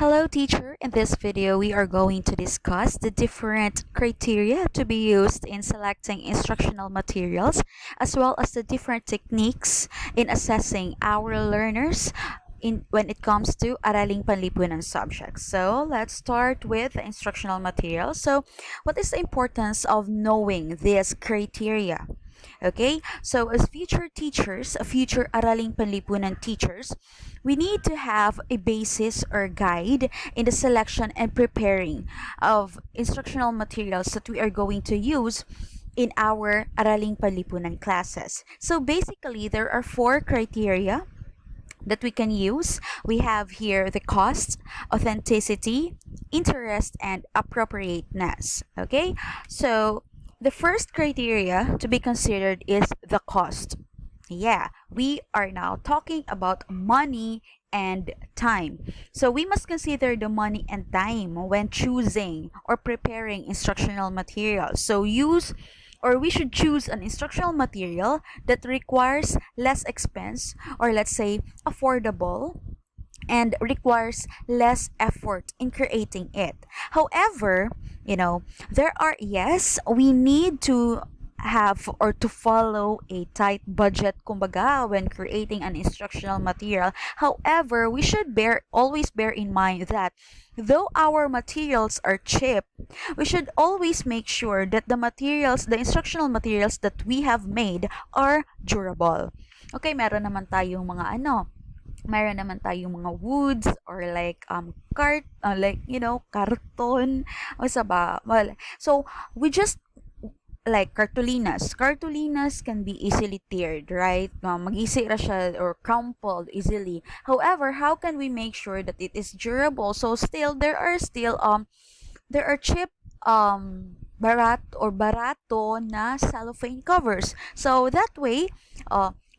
Hello teacher, in this video we are going to discuss the different criteria to be used in selecting instructional materials as well as the different techniques in assessing our learners when it comes to Araling Panlipunan subjects. So let's start with the instructional materials. So what is the importance of knowing this criteria? Okay, so as future teachers, future Araling Panlipunan teachers, we need to have a basis or guide in the selection and preparing of instructional materials that we are going to use in our Araling Panlipunan classes. So basically, there are four criteria that we can use. We have here the cost, authenticity, interest, and appropriateness. Okay, so the first criteria to be considered is the cost. Yeah, we are now talking about money and time. So we must consider the money and time when choosing or preparing instructional materials. So we should choose an instructional material that requires less expense, or let's say affordable, and requires less effort in creating it. However, we need to have or to follow a tight budget kumbaga when creating an instructional material. However, we should always bear in mind that though our materials are cheap, we should always make sure that the instructional materials that we have made are durable. Okay, meron naman tayong mga woods or like karton o sa ba. Well, so we just like cartulinas. Cartulinas can be easily teared, right? Mag-isi ra siya or crumpled easily. However, how can we make sure that it is durable? So there are cheap barato na cellophane covers. So that way,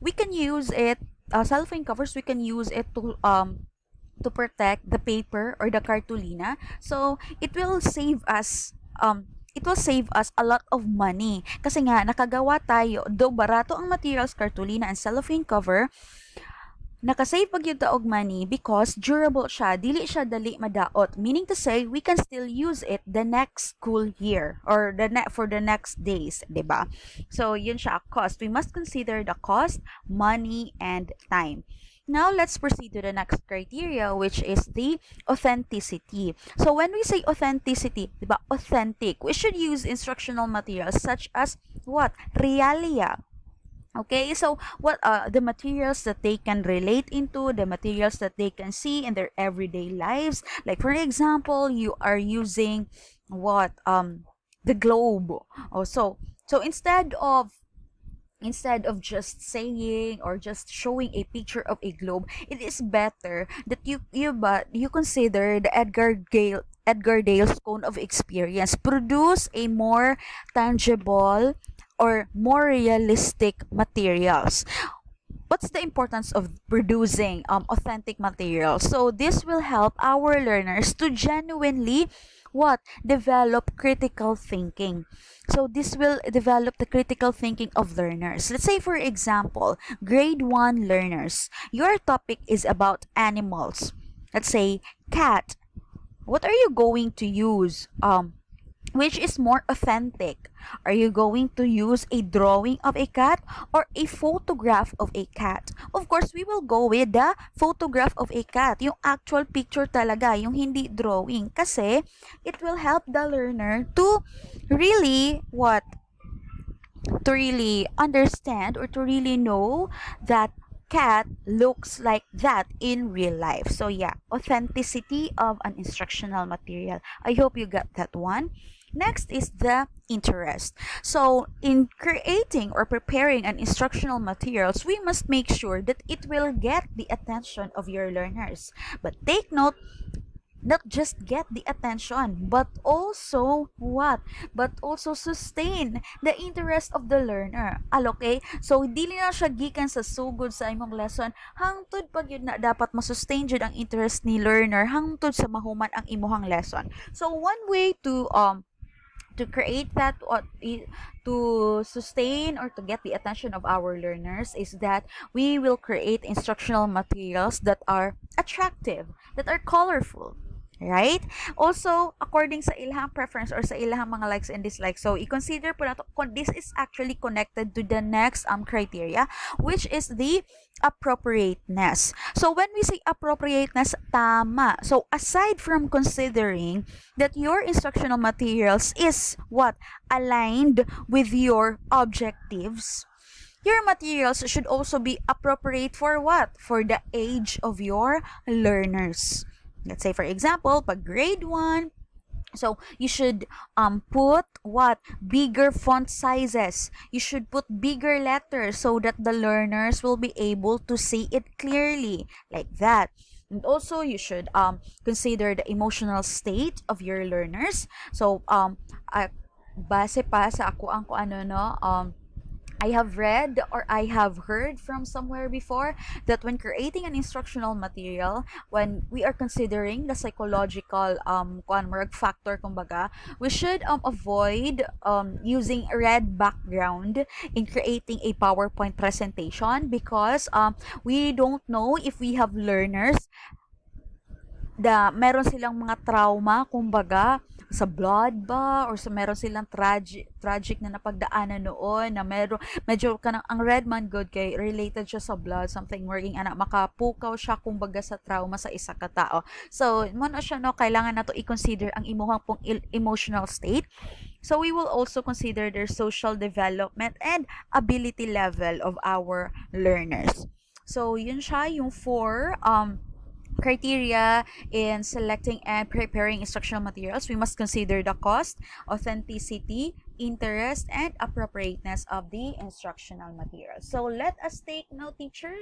we can use it cellophane covers, we can use it to protect the paper or the cartulina. So it will save us a lot of money kasi nga nakagawa tayo, though barato ang materials, cartulina and cellophane cover, nakasave pag yun og money because durable siya, dili siya dali madaot, meaning to say we can still use it the next school year or for the next days, diba? So yun siya, cost. We must consider the cost, money, and time. Now let's proceed to the next criteria, which is the authenticity. So when we say authenticity, diba, authentic, we should use instructional materials such as what? Realia. Okay, so what the materials that they can relate into, the materials that they can see in their everyday lives. Like for example, you are using what the globe. Oh, so instead of just saying or just showing a picture of a globe, it is better that you consider the Edgar Dale's cone of experience. Produce a more tangible or more realistic materials. What's the importance of producing authentic materials? So this will help our learners to genuinely develop critical thinking. So this will develop the critical thinking of learners. Let's say for example, grade 1 learners, your topic is about animals. Let's say cat. What are you going to use? Which is more authentic? Are you going to use a drawing of a cat or a photograph of a cat? Of course, we will go with the photograph of a cat. Yung actual picture talaga, yung hindi drawing. Kasi it will help the learner to really understand or to really know that cat looks like that in real life. So yeah, authenticity of an instructional material. I hope you got that one. Next is the interest. So in creating or preparing an instructional materials, we must make sure that it will get the attention of your learners. But take note, not just get the attention, but also But also sustain the interest of the learner. Okay? So, dili na siya gikan sa sugod sa imong lesson. Hangtod pag yun na dapat masustain jud ang interest ni learner hangtod sa mahuman ang imuhang lesson. So, one way to create that or to sustain or to get the attention of our learners is that we will create instructional materials that are attractive, that are colorful. Right? Also, according sa ilahang preference or sa ilahang mga likes and dislikes, so i-consider po nato kung this is actually connected to the next criteria, which is the appropriateness. So when we say appropriateness, tama. So aside from considering that your instructional materials is what? Aligned with your objectives, your materials should also be appropriate for what? For the age of your learners. Let's say, for example, pag grade 1, so you should put what? Bigger font sizes. You should put bigger letters so that the learners will be able to see it clearly, like that. And also, you should consider the emotional state of your learners. So, base pa sa ako ang kung ano, no, I have read or I have heard from somewhere before that when creating an instructional material, when we are considering the psychological factor, kumbaga, we should avoid using red background in creating a PowerPoint presentation, because we don't know if we have learners meron silang mga trauma, kumbaga, sa blood ba or sa meron silang tragic na napagdaanan noon, na medyo kanang ang red man good kay related siya sa blood, something working anak makapukaw siya kumbaga sa trauma sa isa ka tao. So mo na siya, no, kailangan nato i-consider ang imuhang pong emotional state. So we will also consider their social development and ability level of our learners. So yun siya yung 4 criteria in selecting and preparing instructional materials. We must consider the cost, authenticity, interest, and appropriateness of the instructional materials. So let us take note, teacher,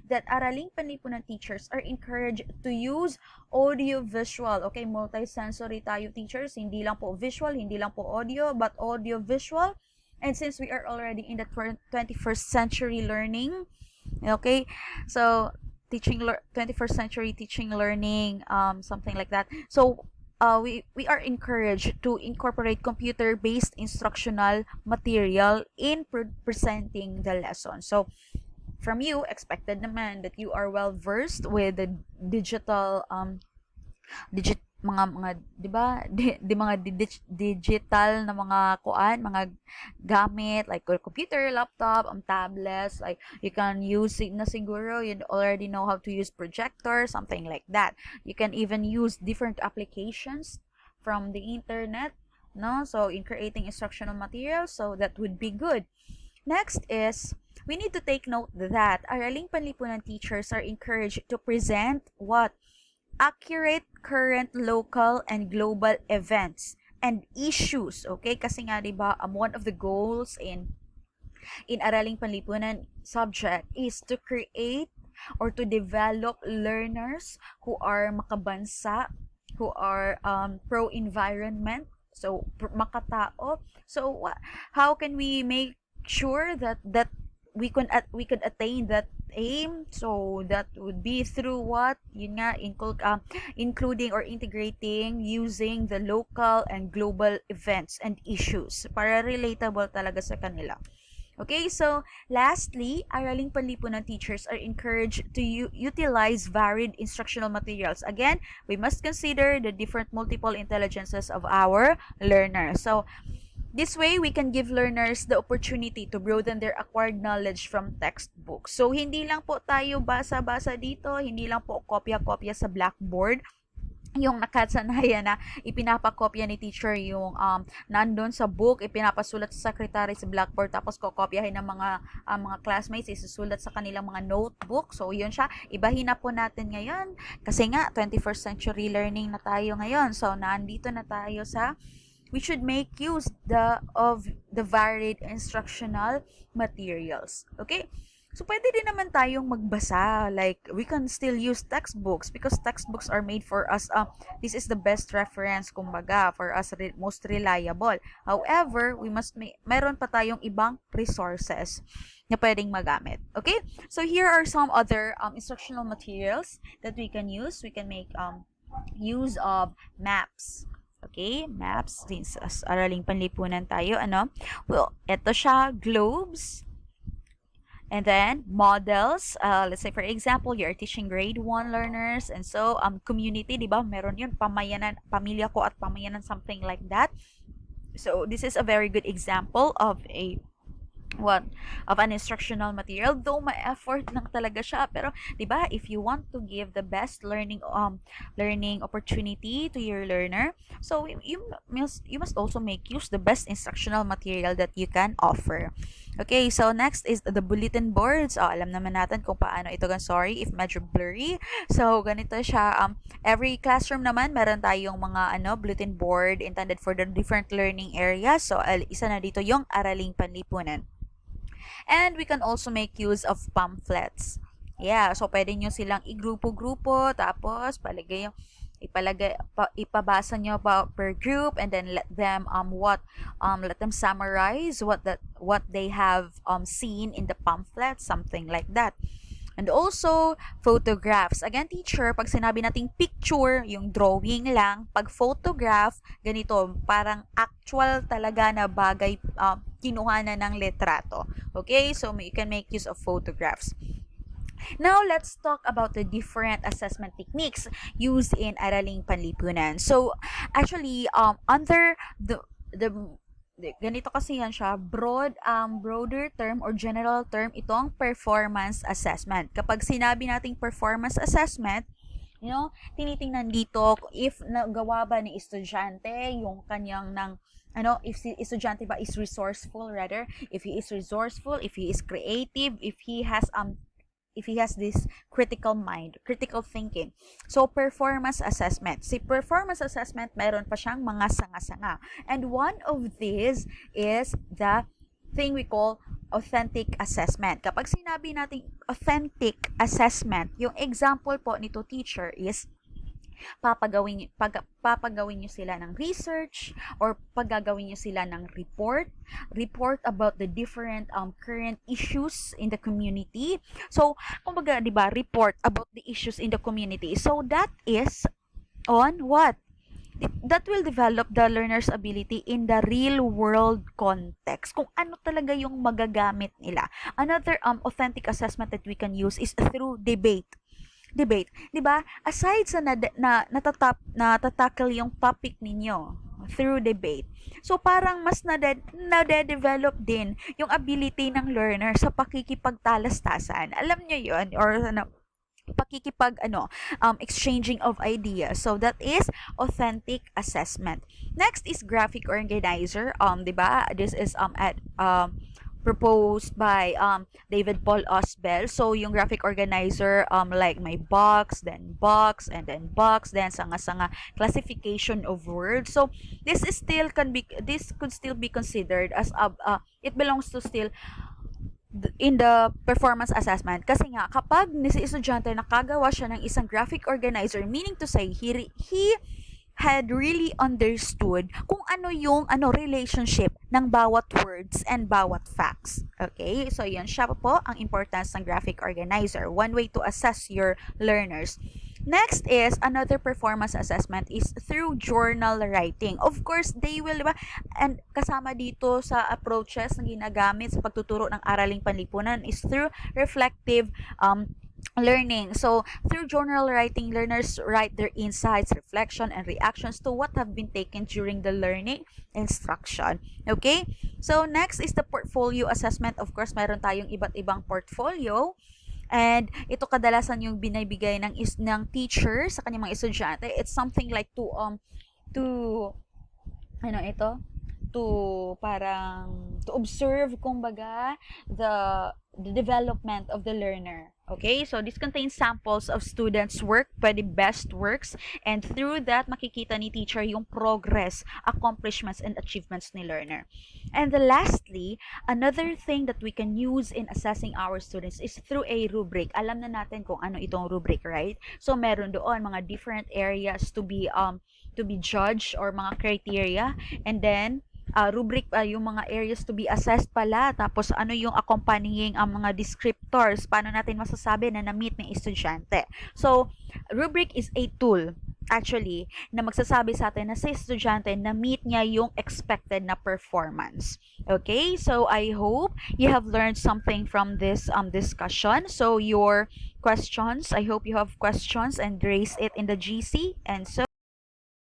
that Araling Panlipunan teachers are encouraged to use audio-visual. Okay, multi-sensory tayo, teachers. Hindi lang po visual, hindi lang po audio, but audio-visual. And since we are already in the 21st century learning, okay, so 21st century teaching learning, something like that. So we are encouraged to incorporate computer-based instructional material in presenting the lesson. So from you, expected naman that you are well versed with the digital mga 'di ba mga digital na mga mga gamit like computer, laptop, tablets, like you can use na siguro you already know how to use projector, something like that. You can even use different applications from the internet, no? So in creating instructional materials, so that would be good. Next is, we need to take note that Araling Panlipunan teachers are encouraged to present what? Accurate current local and global events and issues. Okay, kasi nga 'di ba, one of the goals in Araling Panlipunan subject is to create or to develop learners who are makabansa, who are pro-environment, so makatao. So how can we make sure that we could attain that aim? So that would be through what? Yun nga, including or integrating using the local and global events and issues para relatable talaga sa kanila. Okay, so lastly, Araling Panlipunan teachers are encouraged to utilize varied instructional materials. Again, we must consider the different multiple intelligences of our learners. So this way, we can give learners the opportunity to broaden their acquired knowledge from textbooks. So, hindi lang po tayo basa-basa dito, hindi lang po kopya-kopya sa blackboard, yung nakasanayan na ipinapakopya ni teacher yung nandun sa book, ipinapasulat sa secretary sa blackboard, tapos kokopyahin ng mga classmates, isusulat sa kanilang mga notebook. So, yun siya. Ibahin na po natin ngayon. Kasi nga, 21st century learning na tayo ngayon. So, nandito na tayo sa we should make use of the varied instructional materials. Okay? So, pwede din naman tayong magbasa. Like, we can still use textbooks because textbooks are made for us. This is the best reference, kumbaga, for us, most reliable. However, we must meron pa tayong ibang resources na pwedeng magamit. Okay? So, here are some other instructional materials that we can use. We can make use of maps. Okay, maps, since Araling Panlipunan tayo, ano? Well, ito siya, globes. And then models, let's say for example, you're teaching grade 1 learners, and so community, di ba? Meron yun, pamayanan, pamilya ko at pamayanan, something like that. So this is a very good example of a what of an instructional material, though may effort lang talaga siya, pero 'di ba, if you want to give the best learning opportunity to your learner, so you must also make use the best instructional material that you can offer. Okay, so next is the bulletin boards. Alam naman natin kung paano ito gan, sorry if medyo blurry. So ganito siya, every classroom naman meron tayong mga bulletin board intended for the different learning areas. So isa na dito yung araling panlipunan. And we can also make use of pamphlets. Yeah, so pwede nyo silang igrupo-grupo, tapos ipabasa nyo pa per group, and then let them let them summarize what they have seen in the pamphlet, something like that. And also, photographs. Again, teacher, pag sinabi nating picture, yung drawing lang. Pag photograph, ganito, parang actual talaga na bagay, kinuha na ng litrato. Okay? So, you can make use of photographs. Now, let's talk about the different assessment techniques used in Araling Panlipunan. So, actually, under the ganito kasi yan siya, broader term or general term itong performance assessment. Kapag sinabi nating performance assessment, tinitingnan dito if nagawa ba ni estudyante yung kanyang if si estudyante ba is resourceful, rather, if he is resourceful, if he is creative, if he has this critical mind, critical thinking. So, performance assessment. Si performance assessment, mayroon pa siyang mga sanga-sanga. And one of these is the thing we call authentic assessment. Kapag sinabi natin authentic assessment, yung example po nito, teacher, is papagawin nyo sila ng research, or paggagawin nyo sila ng report about the different current issues in the community. So, kumbaga, 'di ba, report about the issues in the community. So, that is on what? That will develop the learner's ability in the real world context, kung ano talaga yung magagamit nila. Another authentic assessment that we can use is through debate, 'di ba? Aside sa natatakal yung topic ninyo through debate, so parang mas nade-develop din yung ability ng learner sa pakikipagtalastasan. Alam niyo 'yon, or exchanging of ideas. So that is authentic assessment. Next is graphic organizer. 'Di ba? This is proposed by David Paul Osbel. So, yung graphic organizer, like may box, then sanga-sanga classification of words. So, this could still be considered as it belongs to still in the performance assessment. Kasi nga, kapag si estudyante nakagawa siya ng isang graphic organizer, meaning to say, he had really understood kung ano yung relationship ng bawat words and bawat facts. Okay? So, yan siya po ang importance ng graphic organizer. One way to assess your learners. Next is, another performance assessment is through journal writing. Of course, they will, diba? And kasama dito sa approaches na ginagamit sa pagtuturo ng araling panlipunan is through reflective learning. So, through journal writing, learners write their insights, reflection, and reactions to what have been taken during the learning instruction. Okay? So, next is the portfolio assessment. Of course, meron tayong iba't ibang portfolio. And ito kadalasan yung binibigay ng teacher sa kanyang mga estudyante. It's something like to observe, kumbaga, the development of the learner. Okay? So, this contains samples of students' work, pwede best works, and through that, makikita ni teacher yung progress, accomplishments, and achievements ni learner. And lastly, another thing that we can use in assessing our students is through a rubric. Alam na natin kung ano itong rubric, right? So, meron doon mga different areas to be judged, or mga criteria, and then rubric, yung mga areas to be assessed pala, tapos ano yung accompanying mga descriptors, paano natin masasabi na na-meet ng estudyante. So, rubric is a tool actually, na magsasabi sa atin na sa estudyante na meet niya yung expected na performance. Okay? So, I hope you have learned something from this discussion. So, your questions, I hope you have questions and raise it in the GC. And so,